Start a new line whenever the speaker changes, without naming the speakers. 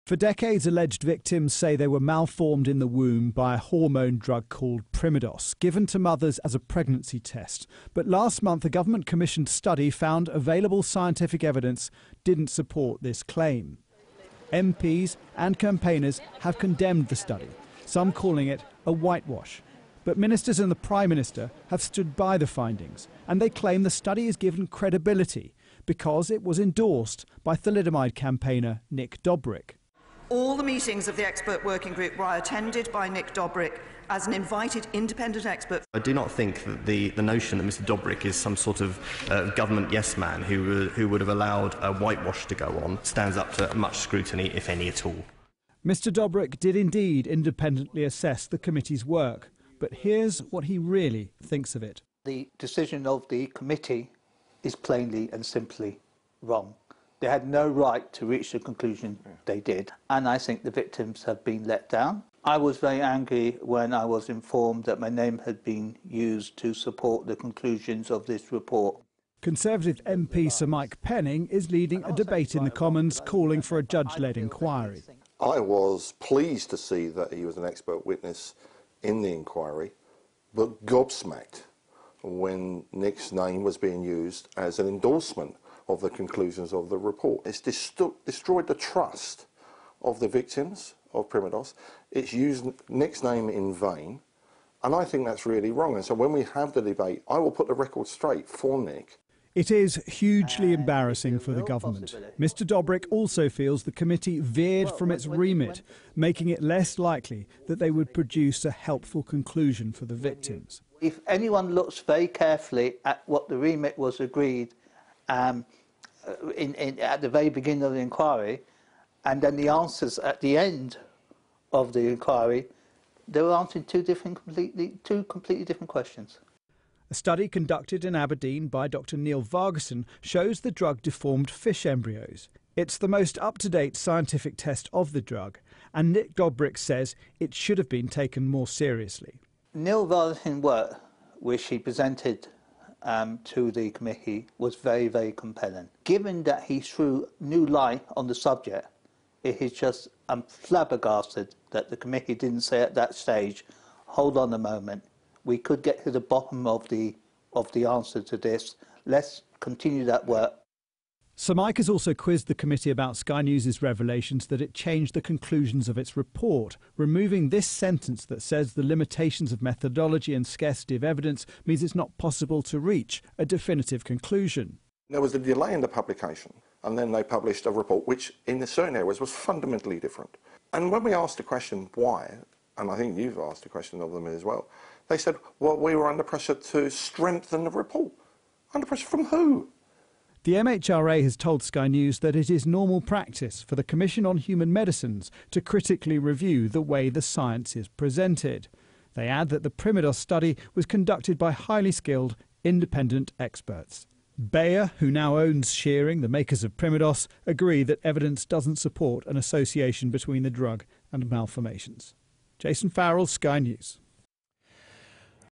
For decades, alleged victims say they were malformed in the womb by a hormone drug called Primodos, given to mothers as a pregnancy test. But last month, a government-commissioned study found available scientific evidence didn't support this claim. MPs and campaigners have condemned the study, some calling it a whitewash. But ministers and the Prime Minister have stood by the findings, and they claim the study is given credibility because it was endorsed by Thalidomide campaigner Nick Dobrik.
All the meetings of the expert working group were attended by Nick Dobrik as an invited independent expert.
I do not think that the notion that Mr Dobrik is some sort of government yes man who would have allowed a whitewash to go on stands up to much scrutiny, if any at all.
Mr Dobrik did indeed independently assess the committee's work, but here's what he really thinks of it.
The decision of the committee is plainly and simply wrong. They had no right to reach the conclusion they did, and I think the victims have been let down. I was very angry when I was informed that my name had been used to support the conclusions of this report.
Conservative MP Sir Mike Penning is leading a debate in the Commons calling for a judge-led inquiry.
I was pleased to see that he was an expert witness in the inquiry, but gobsmacked when Nick's name was being used as an endorsement of the conclusions of the report. It's destroyed the trust of the victims of Primodos. It's used Nick's name in vain, and I think that's really wrong. And so when we have the debate, I will put the record straight for Nick.
It is hugely embarrassing for the government. Mr Dobrik also feels the committee veered from its remit, making it less likely that they would produce a helpful conclusion for the victims.
If anyone looks very carefully at what the remit was agreed at the very beginning of the inquiry, and then the answers at the end of the inquiry, they were answering two completely different questions.
A study conducted in Aberdeen by Dr Neil Vargason shows the drug deformed fish embryos. It's the most up-to-date scientific test of the drug, and Nick Dobrik says it should have been taken more seriously.
Neil Vargason's work, which he presented to the committee, was very, very compelling. Given that he threw new light on the subject, it is just flabbergasted that the committee didn't say at that stage, hold on a moment, we could get to the bottom of the answer to this, let's continue that work.
Sir Mike has also quizzed the committee about Sky News' revelations that it changed the conclusions of its report, removing this sentence that says the limitations of methodology and scarcity of evidence means it's not possible to reach a definitive conclusion.
There was a delay in the publication, and then they published a report which, in certain areas, was fundamentally different. And when we asked the question why, and I think you've asked the question of them as well, they said, well, we were under pressure to strengthen the report. Under pressure from who?
The MHRA has told Sky News that it is normal practice for the Commission on Human Medicines to critically review the way the science is presented. They add that the Primodos study was conducted by highly skilled, independent experts. Bayer, who now owns Shearing, the makers of Primodos, agree that evidence doesn't support an association between the drug and malformations. Jason Farrell, Sky News.